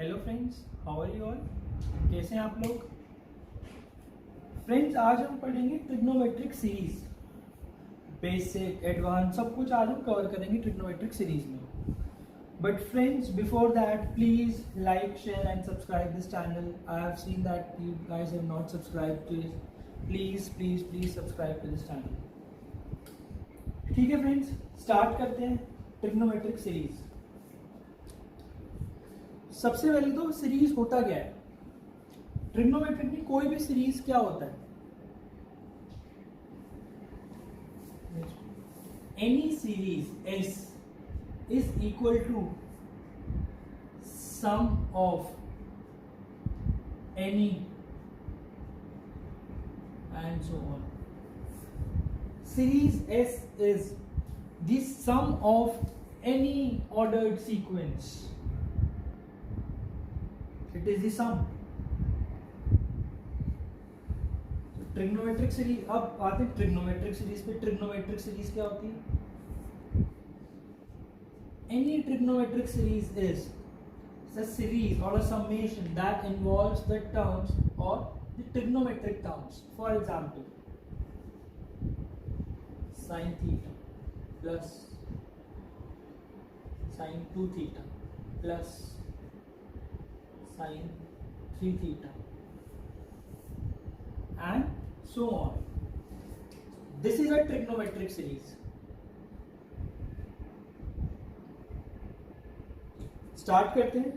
Hello friends, how are you all. कैसे हैं आप लोग। फ्रेंड्स, आज हम पढ़ेंगे ट्रिग्नोमेट्रिक सीरीज। बेसिक, एडवांस सब कुछ आज हम कवर करेंगे ट्रिग्नोमेट्रिक सीरीज में। But friends, before that please like, share and subscribe this channel. I have seen that you guys have not subscribe to it. Please please please subscribe to this channel. ठीक है friends, start करते हैं trigonometric series. सबसे पहले तो series होता क्या है। ट्रिग्नोमेट्रिक में कोई भी सीरीज क्या होता है। Any series S is equal to sum of any and so on. Series S is the sum of any ordered sequence. It is the sum. Trigonometric series, अब आते हैं ट्रिग्नोमेट्रिक सीरीज पे। ट्रिग्नोमेट्रिक सीरीज क्या होती है। Any trigonometric series is a series or a summation that involves the terms or the trigonometric terms. For example, sin theta plus sin 2 theta plus sin 3 theta and so on. This is a trigonometric series. Start करते हैं।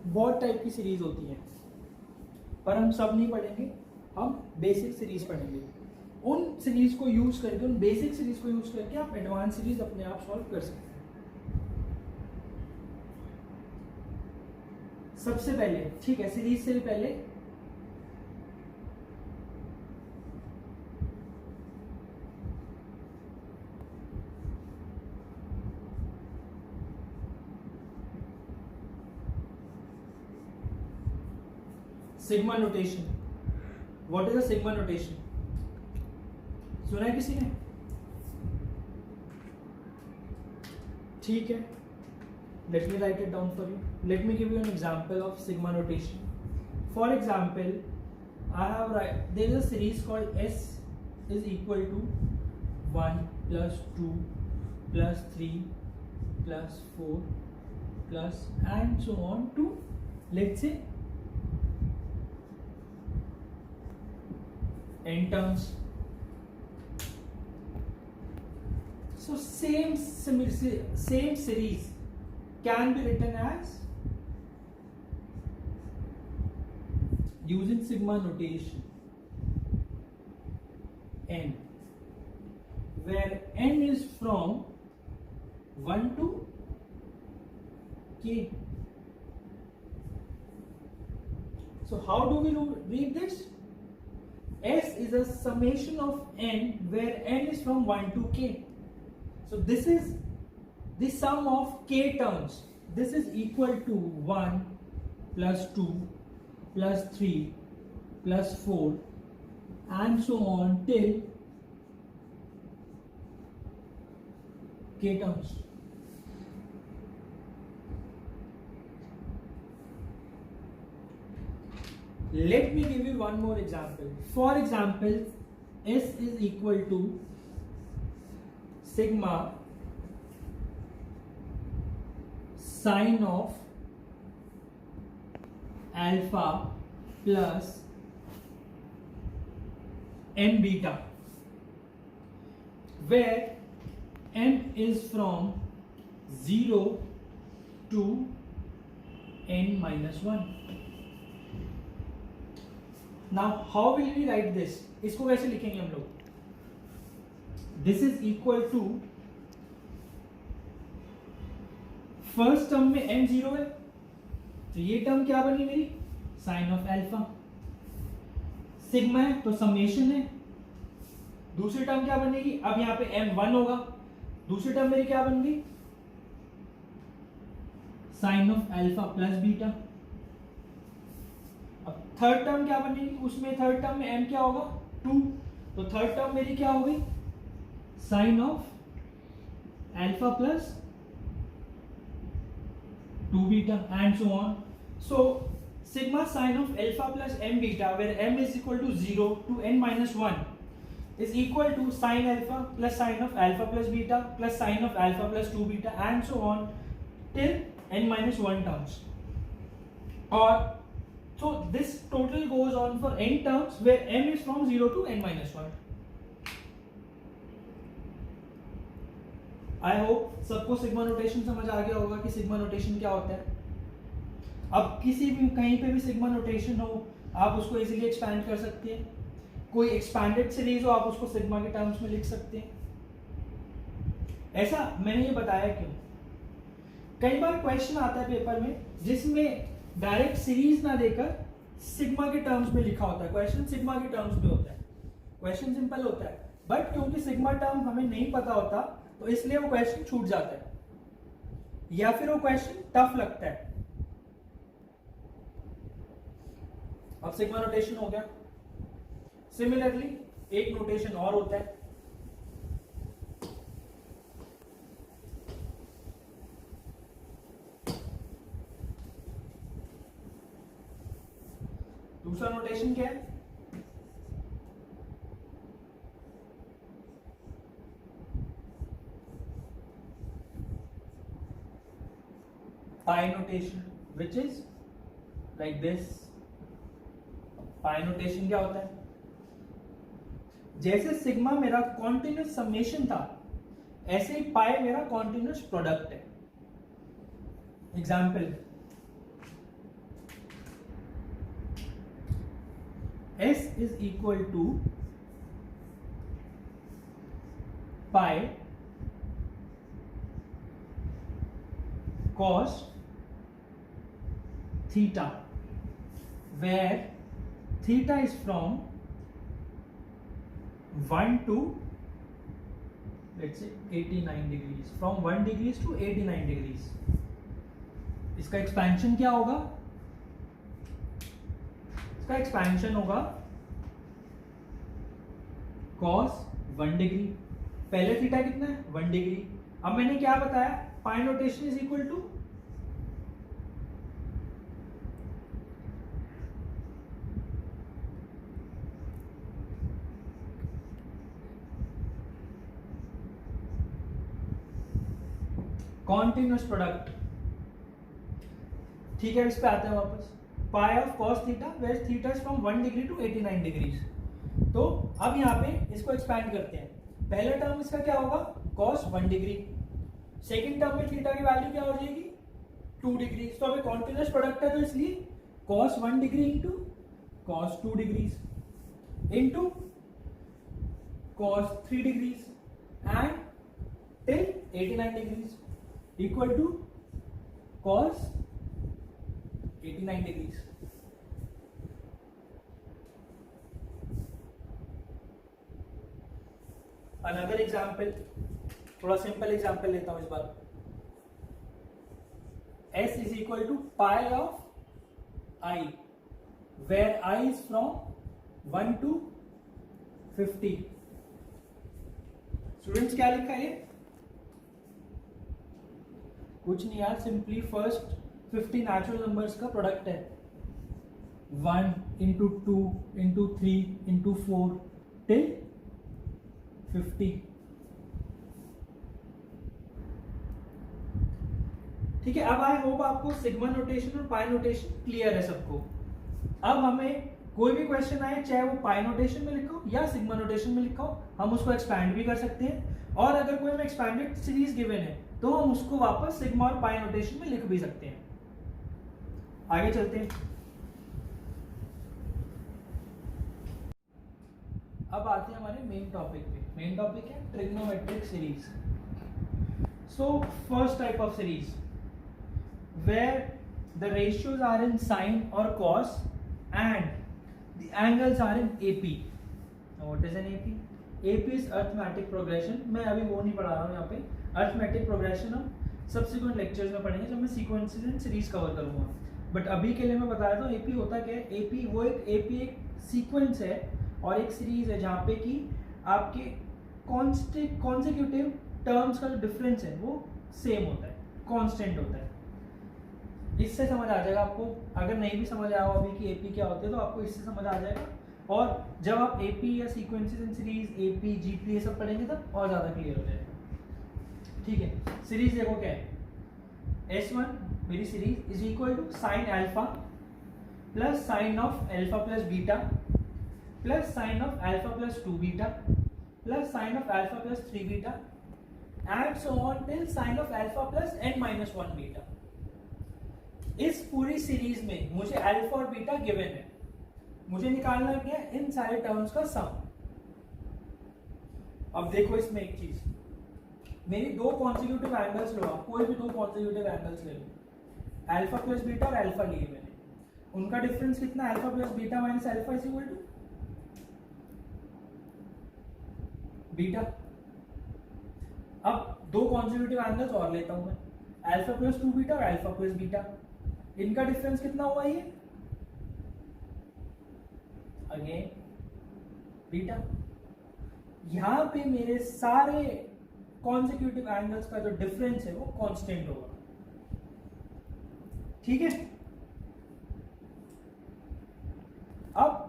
बहुत type की series होती है, पर हम सब नहीं पढ़ेंगे। हम बेसिक सीरीज पढ़ेंगे। उन सीरीज को यूज करके, उन बेसिक सीरीज को यूज करके आप एडवांस सीरीज अपने आप सॉल्व कर सकते हैं। सबसे पहले, ठीक है, सीरीज से भी पहले sigma notation. What is a sigma notation? सुना है किसी ने? ठीक है, let me write it down for you. Let me give you an example of sigma notation. For example, there is a series called S is equal to 1 plus 2 plus 3 plus 4 plus and so on to, let's say, n terms. So same series can be written as using sigma notation n, where n is from 1 to k. So how do we read this? S is a summation of n where n is from 1 to k. So this is the sum of k terms. This is equal to 1 plus 2 plus 3 plus 4 and so on till k terms. Let me give you one more example. For example, S is equal to sigma sine of alpha plus n beta, where n is from 0 to n minus 1. Now how will we write this? इसको कैसे लिखेंगे हम लोग? This is equal to, first term में n 0 है, तो ये term क्या बनी मेरी? Sign of alpha. सिग्मा है तो समेशन है। दूसरी टर्म क्या बनेगी? अब यहाँ पे m 1 होगा, दूसरी टर्म मेरी क्या बन गई? Sine of alpha plus beta. अब थर्ड टर्म क्या बनेगी? उसमें थर्ड टर्म में m क्या होगा? 2। तो थर्ड टर्म मेरी क्या होगी? Sine of alpha plus 2 beta and so on. So sigma sine of alpha plus m beta, where m is equal to 0 to n minus 1, is equal to sine alpha plus sine of alpha plus beta plus sine of alpha plus 2 beta and so on till n minus 1 terms. Or so this total goes on for n terms where m is from 0 to n minus 1. I hope सबको sigma notation समझ आ गया होगा कि sigma notation क्या होता है. अब किसी भी कहीं पे भी सिग्मा नोटेशन हो, आप उसको इजीली एक्सपैंड कर सकते हैं. कोई एक्सपैंडेड सीरीज हो, आप उसको सिग्मा के टर्म्स में लिख सकते हैं. ऐसा मैंने ये बताया क्यों. कई बार क्वेश्चन आता है पेपर में जिसमें डायरेक्ट सीरीज ना देकर सिग्मा के टर्म्स में लिखा होता है. क्वेश्चन सिग्मा के टर्म्स में होता है, क्वेश्चन सिंपल होता है, बट क्योंकि सिग्मा टर्म हमें नहीं पता होता तो इसलिए वो क्वेश्चन छूट जाता है या फिर वो क्वेश्चन टफ लगता है. अब सिग्मा नोटेशन हो गया. सिमिलरली एक नोटेशन और होता है, दूसरा नोटेशन क्या है, pi notation, which is like this. pi notation क्या होता है, जैसे सिग्मा मेरा कॉन्टिन्यूस समेशन था ऐसे ही पाई मेरा कॉन्टिन्यूस प्रोडक्ट है. Example, S is equal to pi cos theta, where theta is from 1 to let's say 89 degrees, from 1 degrees to 89 degrees. इसका एक्सपेंशन क्या होगा, इसका एक्सपेंशन होगा cos 1 डिग्री. पहले थीटा कितना है 1 डिग्री. अब मैंने क्या बताया, pi notation is equal to continuous product. ठीक है, इस पे आते हैं वापस. Pi of cos theta where theta is from 1 degree to 89 degrees. तो अब यहाँ पे इसको एक्सपैंड करते हैं. पहला टर्म इसका क्या होगा, कॉस 1 डिग्री. सेकेंड टर्म में थीटा की वैल्यू क्या हो जाएगी 2 डिग्री. तो अभी कॉन्टिन्यूस प्रोडक्ट है तो इसलिए cos 1 degree into cos 2 degrees into cos 3 degrees and till 89 degrees equal to cos 89 degrees. Another example, थोड़ा सिंपल एग्जाम्पल लेता हूं इस बार. S is equal to pi of I, where I is from 1 to 50. Students क्या लिखा है, कुछ नहीं यार, सिंपली फर्स्ट 50 नेचुरल नंबर्स का प्रोडक्ट है. 1 इंटू 2 इंटू 3 इंटू 4 टिल 50. ठीक है. अब आई होप आपको सिग्मा नोटेशन और पाई नोटेशन क्लियर है सबको. अब हमें कोई भी क्वेश्चन आए, चाहे वो पाई नोटेशन में लिखो या सिग्मा नोटेशन में लिखो, हम उसको एक्सपैंड भी कर सकते हैं. और अगर कोई हमें एक्सपैंडेड सीरीज गिवन है तो हम उसको वापस सिग्मा और पाई नोटेशन में लिख भी सकते हैं. आगे चलते हैं. अब आते हैं हमारे मेन टॉपिक पे. मेन टॉपिक है trigonometric series. So first type of series where the ratios are in sine or cos and the angles are in AP. Now what is an AP? AP is arithmetic progression. मैं अभी वो नहीं पढ़ा रहा हूँ यहाँ पे. arithmetic progression हम subsequent lectures में पढ़ेंगे जब मैं sequences and series cover करूँगा. बट अभी के लिए मैं बता देता हूँ AP होता क्या है. AP वो AP एक sequence है और एक सीरीज है जहाँ पे कि आपके consecutive टर्म्स का जो डिफरेंस है वो सेम होता है, कांस्टेंट होता है। इससे समझ आ जाएगा आपको। अगर नहीं भी समझ आया अभी कि एपी क्या होते हैं तो आपको इससे समझ आ जाएगा। और जब आप एपी या sequences in series, AP, GP ये सब पढ़ेंगे तब और ज़्यादा क्लियर हो जाएगा। ठीक है, सीरीज देखो क्या है, S1 मेरी series is equal to sine alpha plus sine of alpha plus beta plus sine of alpha plus 2 beta plus sine of alpha plus 3 beta and so on till sine of alpha plus n-1 beta. इस पूरी series में मुझे alpha और beta given है, मुझे निकालना क्या है, इन सारे टर्म्स का सम। अब देखो इसमें एक चीज, मेरी दो कॉन्सिक्यूटिव एंगल्स लो, आप कोई भी दो कॉन्सिक्यूटिव एंगल्स ले लो, अल्फा प्लस बीटा और अल्फा लिए मैंने, उनका डिफरेंस कितना, alpha plus beta minus alpha is equal to beta. अब दो कॉन्सिक्यूटिव एंगल्स और लेता हूं मैं, अल्फा प्लस 2 बीटा और अल्फा प्लस बीटा, इनका डिफरेंस कितना हुआ ये, अगेन बीटा। यहां पे मेरे सारे कॉन्सिक्यूटिव एंगल्स का जो डिफरेंस है वो कांस्टेंट होगा। ठीक है, अब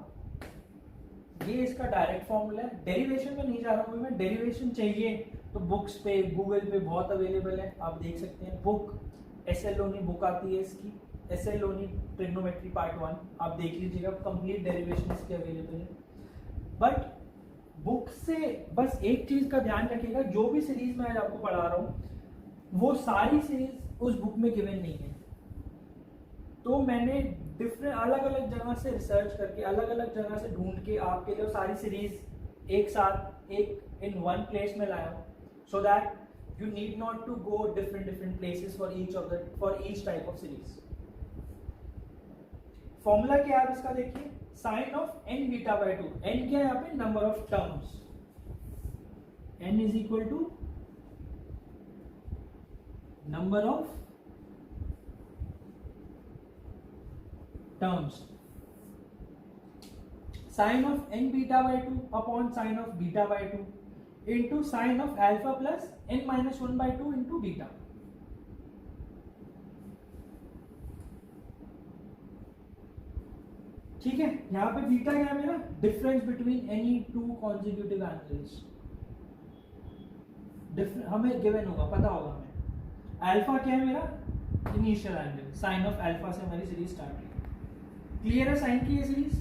ये इसका डायरेक्ट फॉर्मूला है, डेरिवेशन में नहीं जा रहा हूं मैं, डेरिवेशन चाहिए तो बुक्स पे, गूगल पे बहुत अवेलेबल है, आप देख सकते हैं। बुक एसएल लोनी बुक आती है इसकी, एसएल लोनी ट्रिग्नोमेट्री पार्ट 1, आप देख लीजिएगा, कंप्लीट डेरिवेशन इसके अवेलेबल है। बट बुक से बस एक चीज का ध्यान रखिएगा, जो भी सीरीज मैं आज आपको पढ़ा रहा हूं वो सारी सीरीज उस बुक में गिवन नहीं है। तो मैंने डिफरेंट अलग अलग जगह से रिसर्च करके, अलग अलग जगह से ढूंढ के आपके लिए सारी सीरीज एक साथ एक इन वन प्लेस में लाया हूं, so that you need not to go different places for each type of series. Formula क्या है इसका देखिए, sine of n beta by 2, n क्या है यहाँ पे, number of terms, n is equal to number of terms, sine of n beta by 2 upon sine of beta by 2 into sin of alpha plus n-1/2 into beta। ठीक है, यहां पे beta क्या है मेरा, difference between any two consecutive angles, हमें given होगा, पता होगा हमें। अल्फा क्या है मेरा, initial angle, sine of alpha से हमारी सीरीज स्टार्ट है। क्लियर है साइन की ये सीरीज।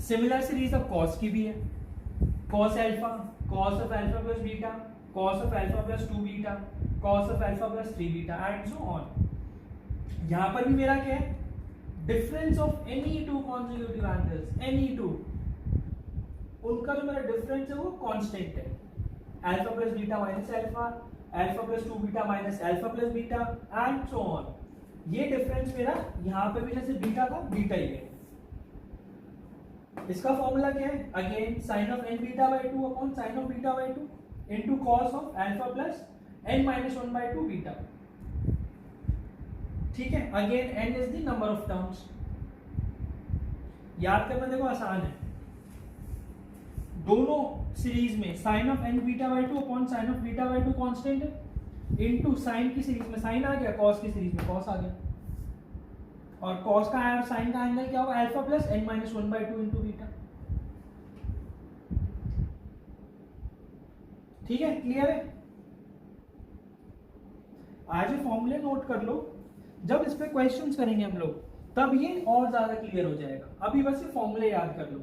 सिमिलर सीरीज अब कॉस की भी है, cos alpha, cos of alpha plus beta, cos of alpha plus 2 beta, cos of alpha plus 3 beta and so on। यहां पर भी मेरा क्या है, difference of any two consecutive angles, any two, उनका जो मेरा डिफरेंस है वो कांस्टेंट है, alpha plus beta minus alpha, alpha plus 2 beta minus alpha plus beta and so on. ये डिफरेंस मेरा यहां पे भी जैसे बीटा था, बीटा ही है। इसका फॉर्मूला क्या है, again sine of n beta by 2 upon sine of beta by 2 into cos of alpha plus n-1/2 beta. ठीक है, again n is the number of terms. याद करना देखो आसान है, दोनों सीरीज में sine of n beta by 2 upon sine of beta by 2 constant है, इनटू साइन की सीरीज में साइन आ गया, cos की सीरीज में cos आ गया, और cos का और sin का एंगल क्या होगा, alpha plus n-1/2 into beta. ठीक है, क्लियर है। आज ये फॉर्मूले नोट कर लो, जब इस पे क्वेश्चंस करेंगे हम लोग तब ये और ज्यादा क्लियर हो जाएगा। अभी बस ये फॉर्मूले याद कर लो,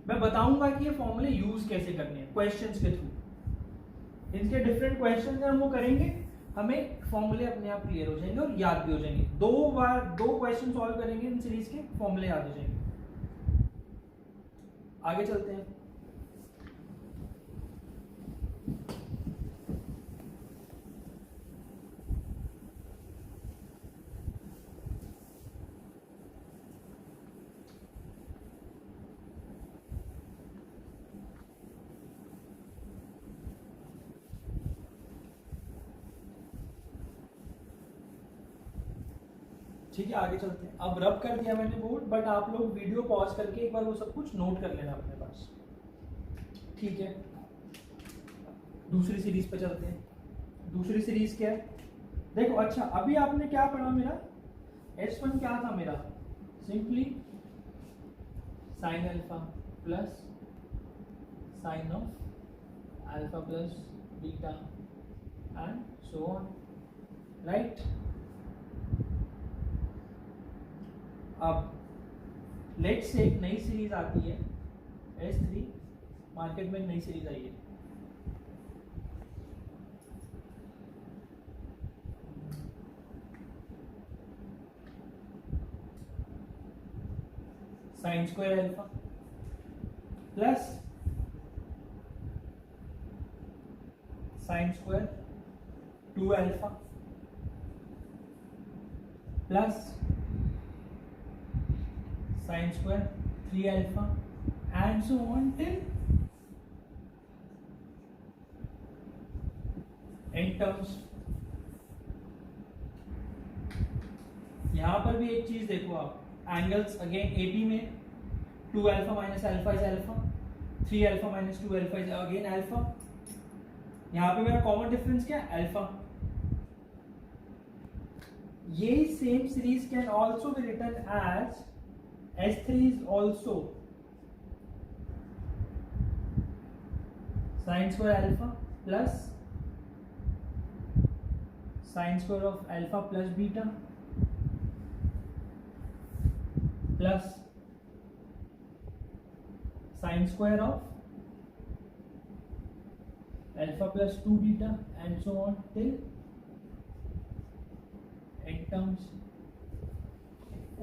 मैं बताऊंगा कि ये फॉर्मूले यूज कैसे करने हैं क्वेश्चंस के थ्रू। इनके डिफरेंट क्वेश्चंस हम वो करेंगे, हमें फॉर्मूले अपने आप क्लियर हो जाएंगे और याद भी हो जाएंगे। दो क्वेश्चन सॉल्व करेंगे इन सीरीज के, फॉर्मूले याद हो जाएंगे। आगे चलते हैं। ठीक है, आगे चलते हैं। अब रब कर दिया मैंने बोर्ड, बट आप लोग वीडियो पॉज करके एक बार वो सब कुछ नोट कर लेना अपने पास। ठीक है, दूसरी सीरीज पे चलते हैं। दूसरी सीरीज क्या है देखो। अच्छा अभी आपने क्या पढ़ा, मेरा S1 क्या था मेरा, simply sign alpha plus sine of alpha plus beta and so on, right. अब लेट्स से एक नई सीरीज आती है S3, मार्केट में एक नई सीरीज आई है, sine square alpha plus sine square 2 alpha plus sine square 3 alpha and so on till n terms. यहां पर भी एक चीज देखो आप, एंगल्स अगेन AB में 2 alpha minus alpha is alpha, 3 alpha minus 2 alpha is again alpha. यहां पे मेरा कॉमन डिफरेंस क्या है, अल्फा। ये same series can also be written as S3 is also sin square alpha plus sin square of alpha plus beta plus sin square of alpha plus 2 beta and so on till n terms।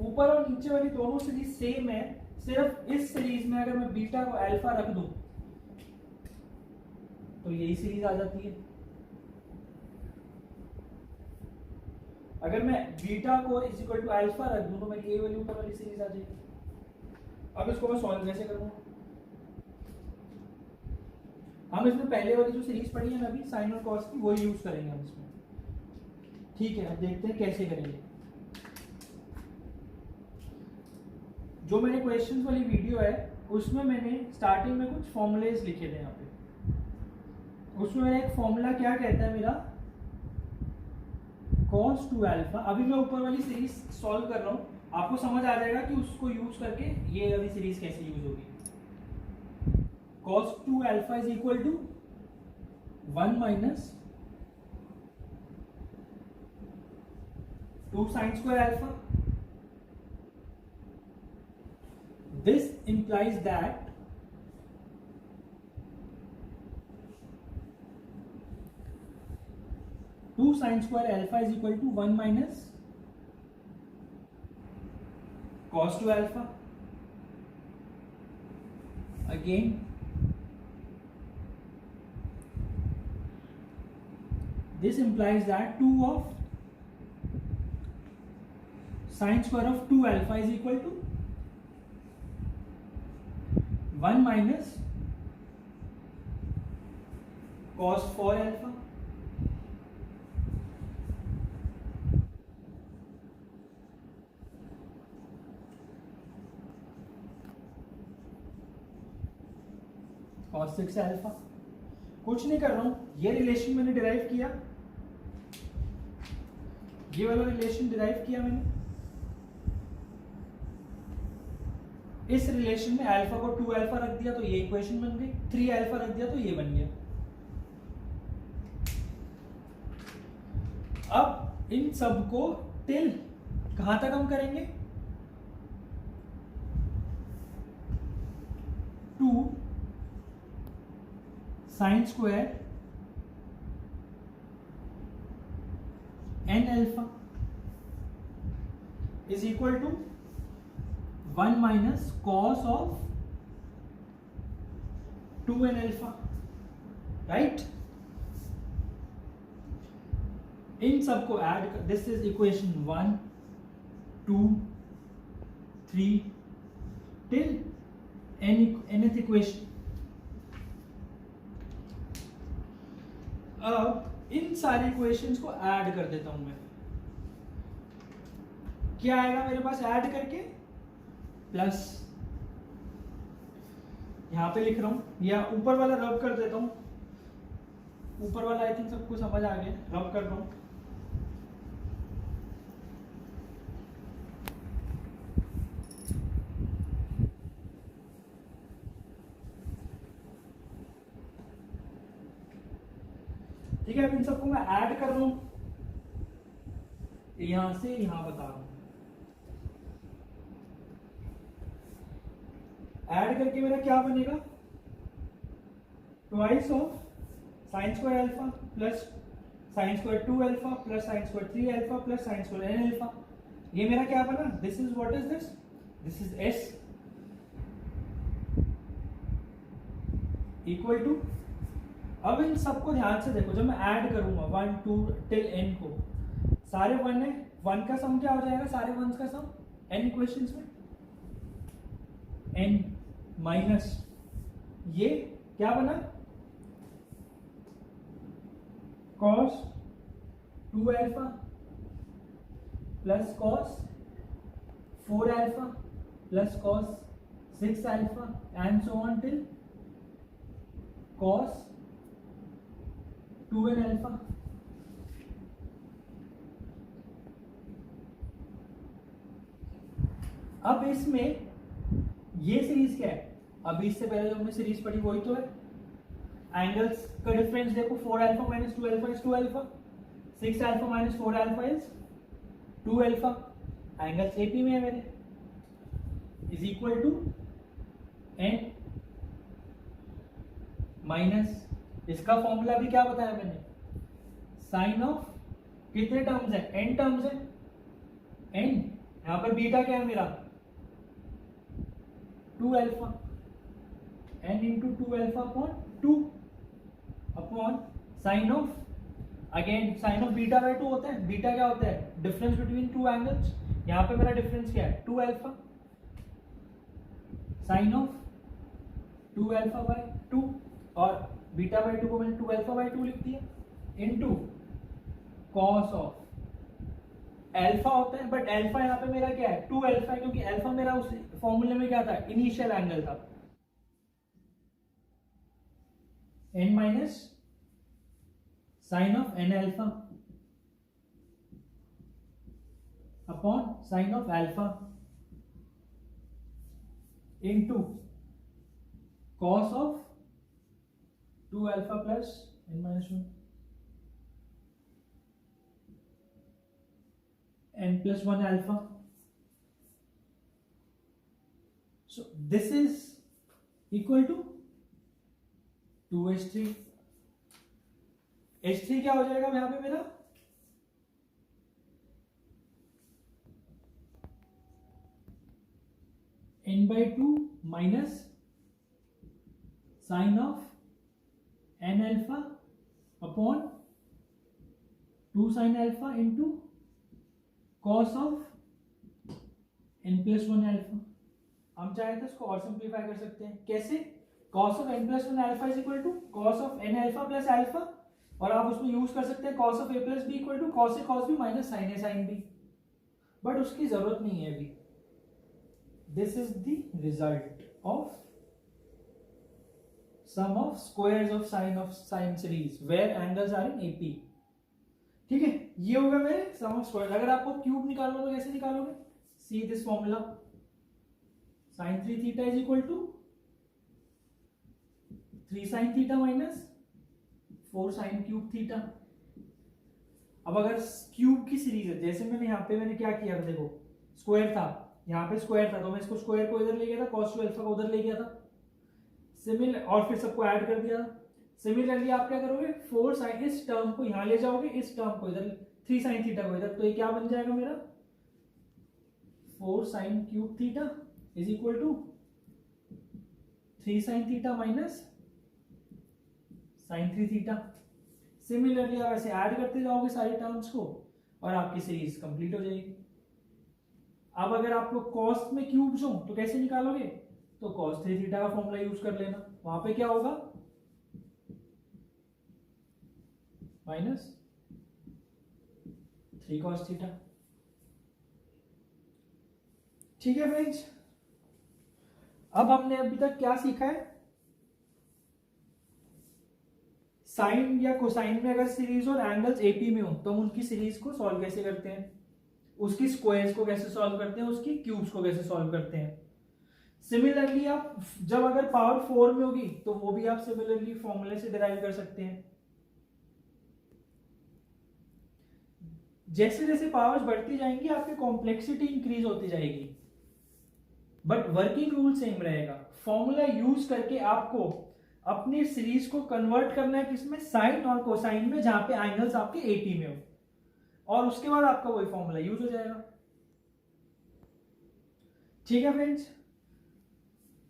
ऊपर और नीचे वाली दोनों series same है, सिर्फ इस series में अगर मैं बीटा को अल्फा रख दूं तो यही सीरीज आ जाती है। अगर मैं बीटा को इज इक्वल टू अल्फा रख दूं तो मेरी ये वाली ऊपर वाली सीरीज आ जाएगी। अब इसको मैं सॉल्व कैसे करूंगा, हम इसमें पहले वाली जो सीरीज पढ़ी है ना अभी साइन और कॉस की, वो यूज करेंगे हम इसमें। ठीक है, अब देखते हैं कैसे करेंगे। जो मैंने क्वेश्चंस वाली वीडियो है उसमें मैंने स्टार्टिंग में कुछ फॉर्मूलेज लिखे थे यहाँ पे। उसमें मेरा एक फॉर्मूला क्या कहता है मेरा, cos 2 अल्फा। अभी मैं ऊपर वाली सीरीज सॉल्व कर रहा हूँ, आपको समझ आ जाएगा कि उसको यूज करके ये वाली सीरीज कैसे यूज होगी। cos 2 alpha is equal to 1 minus 2 sine square alpha. This implies that two sin square alpha is equal to 1 minus cos 2 alpha. Again, this implies that 2 of sin square of 2 alpha is equal to 1 minus cos 4 alpha। cos 6 alpha। कुछ नहीं कर रहा हूं, ये relation मैंने derive किया, ये वाला रिलेशन डिराइव किया मैंने। इस रिलेशन में अल्फा को 2 अल्फा रख दिया तो ये इक्वेशन बन गई, 3 अल्फा रख दिया तो ये बन गया। अब इन सब को टिल कहां तक हम करेंगे, 2 sine square n alpha is equal to 1 minus cos of 2n alpha, right? इन सबको ऐड कर, this is equation 1 2 3 till nth equation. अब इन सारे इक्वेशंस को ऐड कर देता हूं मैं। क्या आएगा मेरे पास ऐड करके, प्लस यहां पे लिख रहा हूं या ऊपर वाला रब कर देता हूं, ऊपर वाला आई थिंक सबको समझ आ गया, रब कर रहा हूँ। ठीक है, अब इन सबको मैं ऐड कर रहा हूँ, यहां से यहां बता रहा हूं। ऐड करके मेरा क्या बनेगा, twice of sine square alpha plus sine square 2 alpha plus sine square 3 alpha plus sine square n alpha. ये मेरा क्या बना, this is what is this is s equal to. अब इन सबको ध्यान से देखो, जब मैं ऐड करूंगा 1 2 टिल n को, सारे 1 है, 1 का सम क्या हो जाएगा, सारे 1s का सम n इक्वेशंस में, n माइनस ये क्या बना, cos 2 alpha plus cos 4 alpha plus cos 6 alpha and so on till cos 2n alpha. अब इसमें ये सीरीज क्या है, अभी इससे पहले जो हमने सीरीज पढ़ी वही तो है। एंगल्स का डिफरेंस देखो, 4 alpha minus 2 alpha is 2 alpha, 6 alpha minus 4 alpha is 2 alpha. Angles AP में है मेरे, is equal to n minus, इसका फॉर्मूला भी क्या बताया मैंने, साइन ऑफ कितने टर्म्स है, n टर्म्स है, n यहां पर बीटा क्या है मेरा 2 alpha, n into 2 alpha upon 2 upon sine of, again sine of beta by 2 होता है, बीटा क्या होता है, डिफरेंस बिटवीन टू एंगल्स, यहां पे मेरा डिफरेंस क्या है 2 alpha, sine of 2 alpha by 2 और बीटा बाय 2 को मैंने 2 अल्फा बाय 2 लिख दिया, इनटू कॉस ऑफ अल्फा होता है, बट अल्फा यहाँ पे मेरा क्या है 2 अल्फा है, क्योंकि अल्फा मेरा उस फॉर्मूले में क्या था, इनिशियल एंगल था, n minus sine of n alpha upon sine of alpha into cos of 2 alpha plus n minus 1 n plus 1 alpha. So this is equal to 2h3. h3 क्या हो जाएगा यहां पे मेरा, n by 2 minus sine of n alpha upon 2 sine alpha into cos of n plus 1 alpha. हम चाहे तो इसको और सिंप्लीफाई कर सकते हैं, कैसे, cos of n plus 1 alpha is equal to cos of n alpha plus alpha, और आप उसमें यूज कर सकते हैं cos of a plus b equal to cos a cos b minus sin a sin b, but उसकी जरूरत नहीं है अभी। This is the result of sum of squares of sine series where angles are in AP. ठीक है, ये होगा मेरे सम ऑफ स्क्वायर। अगर आपको क्यूब निकालना हो तो कैसे निकालोगे, see this formula, sine 3 theta is equal to 3 sine theta minus 4 sine cube theta. अब अगर क्यूब की सीरीज है, जैसे मैंने यहाँ पे मैंने क्या किया, देखो स्क्वायर था, यहाँ पे स्क्वायर था तो मैं इसको स्क्वायर को इधर ले गया था, cos 2 अल्फा को उधर ले गया था, सिमिलर, और फिर सबको ऐड कर दिया। सिमिलरली आप क्या करोगे, 4 साइन, इस टर्म को यहां ले जाओगे, इस टर्म को इधर, 3 साइन थीटा को इधर, तो ये क्या बन जाएगा मेरा 4 sine cube theta is equal to 3 sine theta minus sine 3 theta. Similarly आप ऐसे ऐड करते जाओगे सारे टर्म्स को और आपकी सीरीज कंप्लीट हो जाएगी। अब अगर आपको कॉस में क्यूब्स हो तो कैसे निकालोगे, तो cos 3 थीटा का फॉर्मूला यूज कर लेना, वहां पे क्या होगा माइनस 3 cos थीटा। ठीक है फ्रेंड्स, अब हमने अभी तक क्या सीखा है, साइन या कोसाइन में अगर सीरीज और एंगल्स एपी में हो तो हम उनकी सीरीज को सॉल्व कैसे करते हैं, उसकी स्क्वायर्स को कैसे सॉल्व करते हैं, उसकी क्यूब्स को कैसे सॉल्व करते हैं। सिमिलरली आप जब अगर पावर 4 में होगी तो वो भी आप सिमिलरली फॉर्मूले से डिराइव कर सकते हैं। जैसे जैसे पावर्स बढ़ती जाएंगी आपकी कॉम्प्लेक्सिटी इंक्रीज होती जाएगी, बट वर्किंग रूल सेम रहेगा। फॉर्मूला यूज करके आपको अपनी सीरीज को कन्वर्ट करना है किसमें, साइन और कोसाइन में, जहां पे एंगल्स आपके 80 में हो, और उसके बाद आपका वही फॉर्मूला यूज हो जाएगा। ठीक है फ्रेंड्स,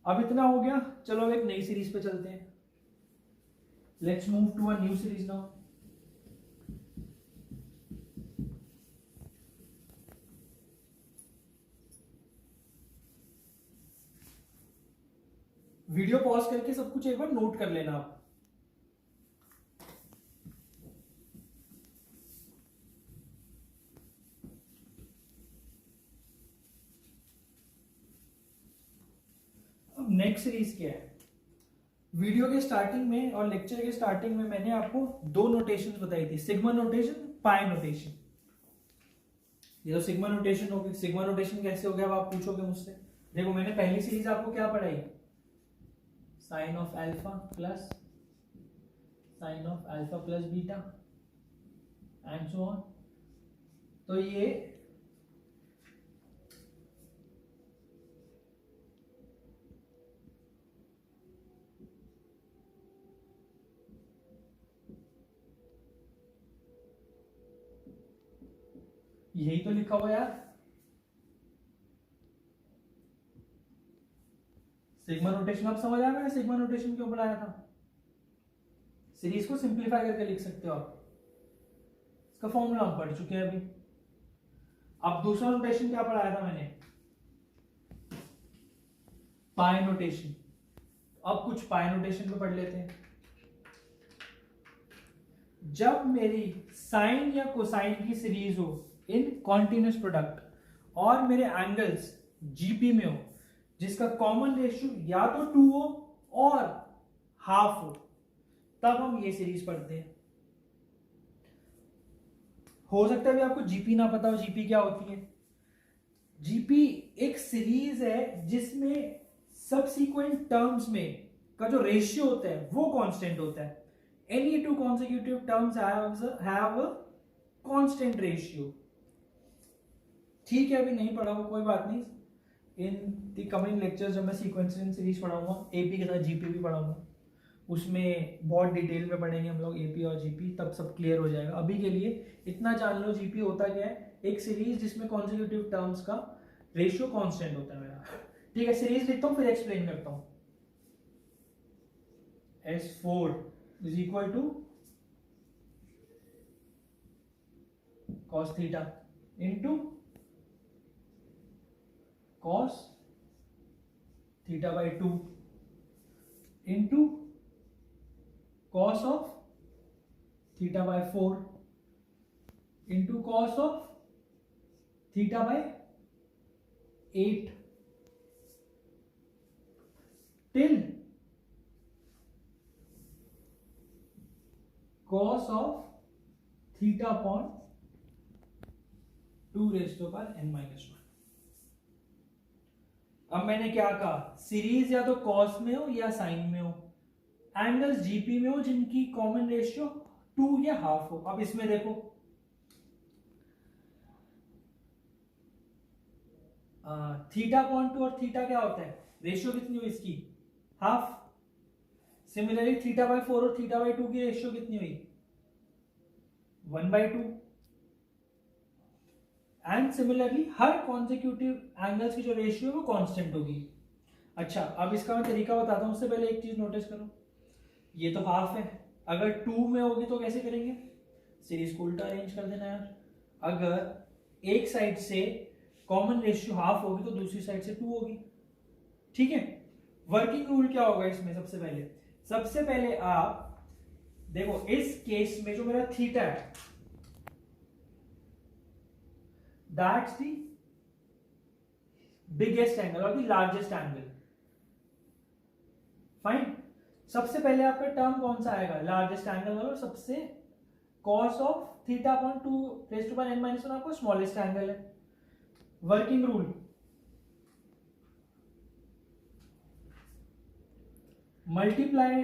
अब इतना हो गया, चलो अब एक नई सीरीज पे चलते हैं। Let's move to a new series now. Video pause करके सब कुछ एक बार नोट कर लेना आप। अब नेक्स्ट सीरीज क्या है, वीडियो के स्टार्टिंग में और लेक्चर के स्टार्टिंग में मैंने आपको दो नोटेशंस बताई थी, सिग्मा नोटेशन, पाई नोटेशन। ये तो सिग्मा नोटेशन हो गई। सिग्मा नोटेशन कैसे हो गया अब आप पूछोगे मुझसे। देखो मैंने पहली सीरीज आपको क्या पढ़ाई, sine of alpha plus beta and so on. तो ये यही तो लिखा हुआ यार, सिग्मा नोटेशन। आप समझ आया मैंने सिग्मा नोटेशन क्यों पढ़ाया था। सीरीज को सिंप्लीफाई करके लिख सकते हो आप, इसका फॉर्मूला हम पढ़ चुके हैं अभी। अब दूसरा नोटेशन क्या पढ़ाया था मैंने, पाई नोटेशन। अब कुछ पाई नोटेशन को पढ़ लेते हैं। जब मेरी साइन या कोसाइन की सीरीज हो इन कॉन्टिन्यूस प्रोडक्ट और मेरे एंगल्स जीपी में हो, जिसका कॉमन रेशियो या तो 2 हो और हाफ हो, तब हम ये सीरीज पढ़ते हैं। हो सकता है भी आपको जीपी ना पता हो। जीपी क्या होती है, जीपी एक सीरीज है जिसमें सबसीक्वेंट टर्म्स में का जो रेशियो होता है वो कांस्टेंट होता है। Any two consecutive terms have a constant ratio. ठीक है, अभी नहीं पढ़ा हो कोई बात नहीं, इन द कमिंग लेक्चर्स जब मैं सीक्वेंसिंग सीरीज पढ़ाऊंगा, एपी के साथ जीपी भी पढ़ाऊंगा, उसमें बहुत डिटेल में पढ़ेंगे हम लोग एपी और जीपी, तब सब क्लियर हो जाएगा। अभी के लिए इतना जान लो, जीपी होता क्या है, एक सीरीज जिसमें कॉन्सेक्यूटिव टर्म्स का रेशियो कांस्टेंट होता है मेरा। ठीक है, सीरीज लिखता हूं फिर एक्सप्लेन करता हूं। S4 is equal to cos theta into cos theta by 2 into cos of theta by 4 into cos of theta by 8 till cos of theta upon 2 raised to power n-1। अब मैंने क्या कहा, series या तो cos में हो या sign में हो, एंगल्स जीपी में हो जिनकी कॉमन रेशियो 2 या हाफ हो। अब इसमें देखो थीटा अपॉन 2 और थीटा क्या होता है, रेशियो कितनी हुई इसकी, हाफ। सिमिलरली थीटा बाई 4 और थीटा बाई 2 की रेशियो कितनी हुई, 1/2। And similarly her consecutive angles की जो रेशियो है वो कांस्टेंट होगी। अच्छा, अब इसका मैं तरीका बताता हूं, उससे पहले एक चीज नोटिस करो, ये तो हाफ है, अगर 2 में होगी तो कैसे करेंगे, सीरीज को उल्टा अरेंज कर देना यार। अगर एक साइड से कॉमन रेशियो हाफ होगी तो दूसरी साइड से 2 होगी। ठीक है, वर्किंग रूल क्या होगा इसमें, सबसे पहले आप देखो, इस केस में जो मेरा थीटा है दैट्स द बिगेस्ट एंगल और द लार्जेस्ट एंगल, फाइन। सबसे पहले आपका टर्म कौन सा आएगा, लार्जेस्ट एंगल वाला, सबसे cos of theta upon 2n-1 आपको स्मॉलेस्ट एंगल है। Working rule, multiply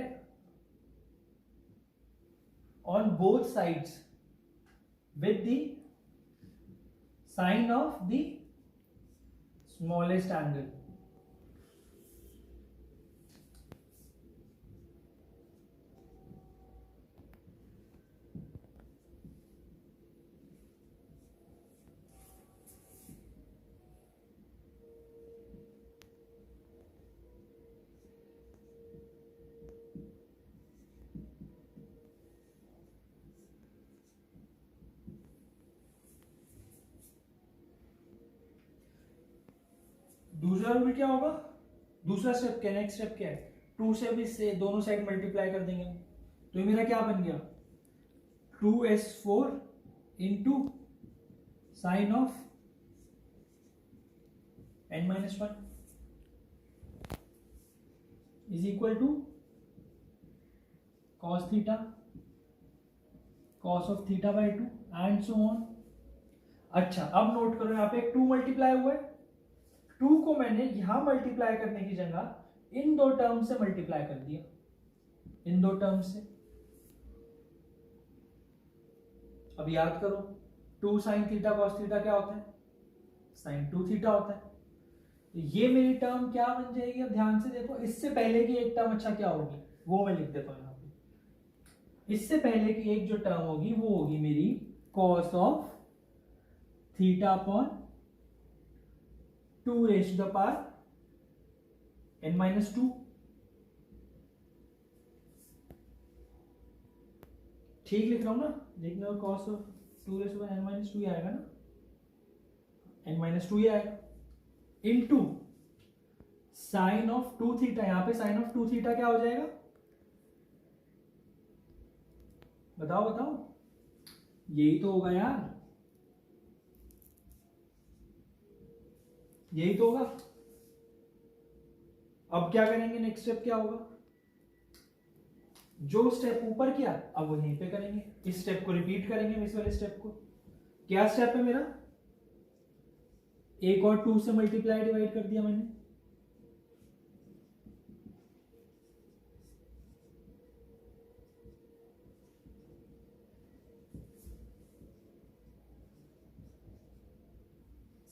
on both sides with the sine of the smallest angle. दूसरा रूल क्या होगा, दूसरा स्टेप क्या, नेक्स्ट स्टेप क्या है, 2 से भी से दोनों साइड मल्टीप्लाई कर देंगे। तो मेरा क्या बन गया, 2s4 into sine of n-1 is equal to cos theta cos of theta by 2 and so on. अच्छा अब नोट करो, यहाँ पे एक 2 मल्टीप्लाई हुआ है, 2 को मैंने यहां मल्टीप्लाई करने की जगह इन दो टर्म से मल्टीप्लाई कर दिया, इन दो टर्म से। अब याद करो 2 साइन थीटा कॉस थीटा क्या होता है, साइन 2 थीटा होता है। तो ये मेरी टर्म क्या बन जाएगी, अब ध्यान से देखो, इससे पहले की एक टर्म अच्छा क्या होगी वो मैं लिख देता हूं यहाँ पे। इससे पहले की एक जो टर्म होगी वो होगी मेरी cos of theta upon 2 raised to the power n-2। ठीक लिख रहा हूं ना, देखना cos of 2 raised to the n-2 ही आएगा ना, n-2 ही आएगा, इनटू साइन ऑफ 2 थीटा, यहां पे साइन ऑफ 2 थीटा क्या हो जाएगा, बताओ बताओ, यही तो होगा यार, यही तो होगा। अब क्या करेंगे, नेक्स्ट स्टेप क्या होगा, जो स्टेप ऊपर किया अब वहीं पे करेंगे, इस स्टेप को रिपीट करेंगे, इस वाले स्टेप को। क्या स्टेप है मेरा, एक और 2 से मल्टीप्लाई डिवाइड कर दिया मैंने,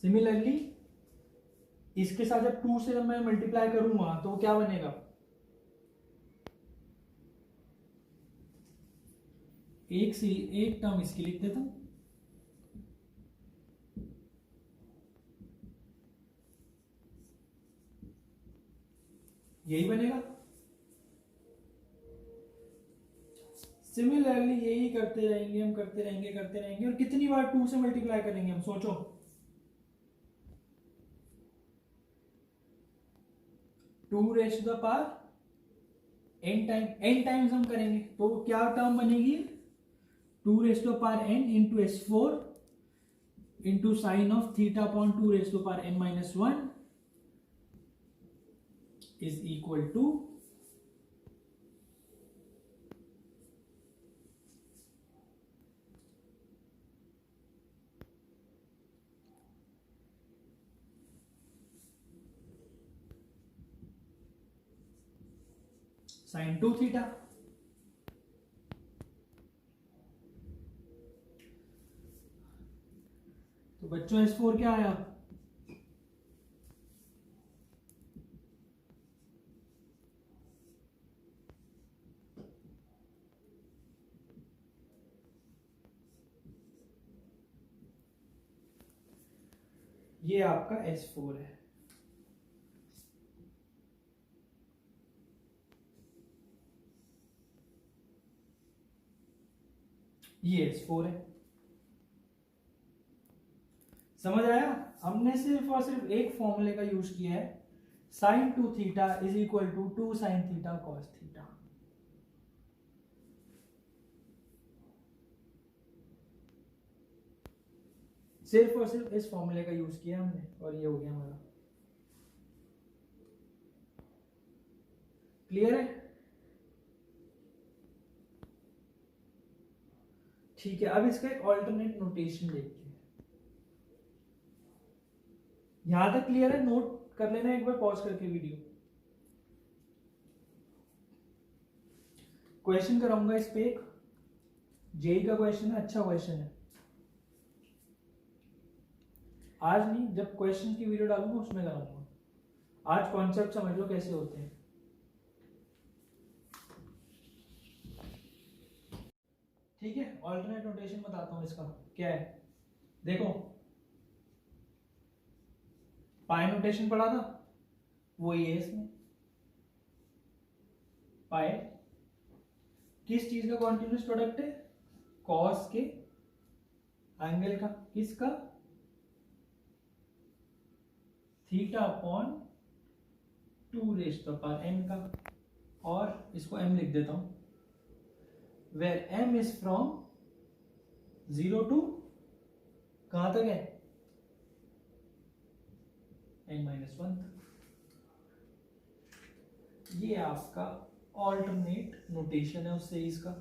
सिमिलरली इसके साथ जब 2 से जब मैं मल्टीप्लाई करूंगा तो वो क्या बनेगा, एक टर्म इसकी लिख देता हूं, यही बनेगा। सिमिलरली यही करते रहेंगे हम, करते रहेंगे और कितनी बार 2 से मल्टीप्लाई करेंगे हम, सोचो 2 raised to the power n times हम करेंगे तो क्या टर्म बनेगी, 2 raised to the power n into s4 into sine of theta upon 2 raised to the power n-1 is equal to sine 2 theta. तो बच्चों S4 क्या आया, ये आपका S4 है। ये S4 है, समझ आया। हमने सिर्फ और सिर्फ एक फॉर्मूले का यूज किया है, sine 2 theta is equal to 2 sine theta cos theta. सिर्फ और सिर्फ इस फॉर्मूले का यूज किया हमने और ये हो गया हमारा। क्लियर है। ठीक है, अब इसका एक ऑल्टरनेट नोटेशन देखते हैं। यहां तक क्लियर है? नोट कर लेना एक बार पॉज करके वीडियो। क्वेश्चन कराऊंगा इस पे एक, जेई का क्वेश्चन है, अच्छा क्वेश्चन है। आज नहीं, जब क्वेश्चन की वीडियो डालूंगा उसमें कराऊंगा। आज कॉन्सेप्ट समझ लो कैसे होते हैं। ठीक है, ऑल्टरनेट नोटेशन बताता हूं इसका क्या है। देखो, पाई नोटेशन पढ़ा था, वही है इसमें। पाई किस चीज का कॉन्टिन्यूस प्रोडक्ट है? कॉस के एंगल का, किसका? Theta upon 2 raise to the power n का। और इसको m लिख देता हूं, where m is from 0 to कहां तक है? n-1। ये आपका ऑल्टरनेट नोटेशन है उस सीरीज का।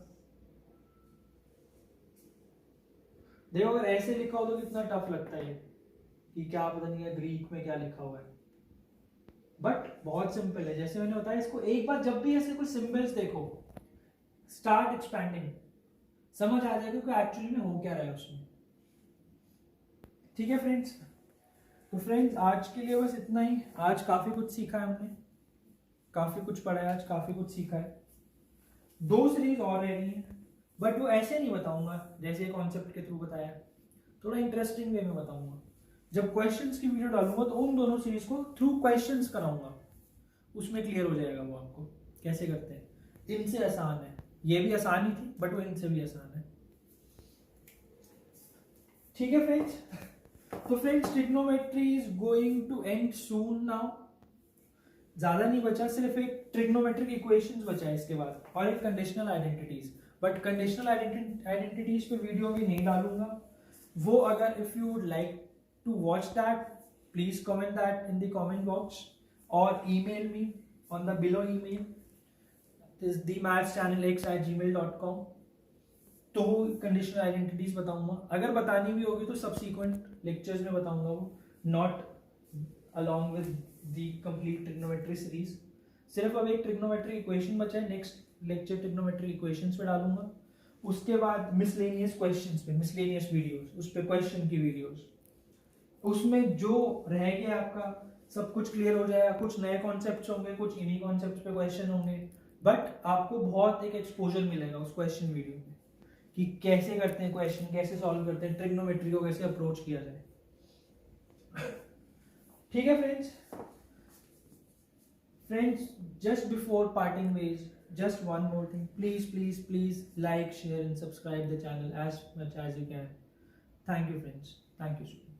देखो, अगर ऐसे लिखा हो तो कितना टफ लगता है कि क्या पता नहीं है ग्रीक में क्या लिखा हुआ है, बट बहुत सिंपल है। जैसे मैंने बताया, इसको एक बार जब भी ऐसे कोई सिंबल्स देखो, स्टार्ट एक्सपैंडिंग, समझ आ जाएगा कि एक्चुअली में हो क्या रहा है उसमें। ठीक है फ्रेंड्स, तो फ्रेंड्स आज के लिए बस इतना ही। आज काफी कुछ सीखा है हमने, काफी कुछ पढ़ा है आज, काफी कुछ सीखा है। 2 सीरीज और रह रही है, बट वो ऐसे नहीं बताऊंगा जैसे कॉन्सेप्ट के थ्रू बताया, थोड़ा इंटरेस्टिंग वे में बताऊंगा। जब क्वेश्चंस की वीडियो डालूंगा तो उन दोनों सीरीज को थ्रू क्वेश्चंस कराऊंगा, उसमें क्लियर हो जाएगा वो आपको कैसे करते हैं। इनसे आसान है, ये भी आसान ही थी बट वो इनसे भी आसान है। ठीक है फ्रेंड्स, तो friends trigonometry is going to end soon now. ज्यादा नहीं बचा, सिर्फ एक ट्रिग्नोमेट्रिक इक्वेशंस बचा है इसके बाद, और एक conditional identities. But conditional identities पे वीडियो भी नहीं डालूंगा वो। अगर if you would like to watch that, please comment that in the comment box और email me on the below email, is themathschannelx@gmail.com। तो कंडीशनल आइडेंटिटीज बताऊंगा, अगर बतानी भी होगी तो सब्सिक्वेंट लेक्चर्स में बताऊंगा वो, not along with the complete trigonometry series. सिर्फ अब एक ट्रिग्नोमेट्री इक्वेशन बचा है, नेक्स्ट लेक्चर ट्रिग्नोमेट्री इक्वेशंस पे डालूंगा। उसके बाद मिसलेनियस क्वेश्चंस पे, मिसलेनियस वीडियोस, उस पे क्वेश्चन की वीडियोस, उसमें जो रह गया आपका सब कुछ क्लियर हो जाएगा। कुछ नए कॉन्सेप्ट्स होंगे, कुछ इन्हीं कॉन्सेप्ट्स पे क्वेश्चन होंगे, बट आपको बहुत एक एक्सपोजर मिलेगा उस क्वेश्चन वीडियो में कि कैसे करते हैं क्वेश्चन, कैसे सॉल्व करते हैं, ट्रिग्नोमेट्री को कैसे अप्रोच किया जाए। ठीक है friends, just before parting ways, just one more thing, please like, share and subscribe the channel as much as you can. Thank you friends, thank you so much.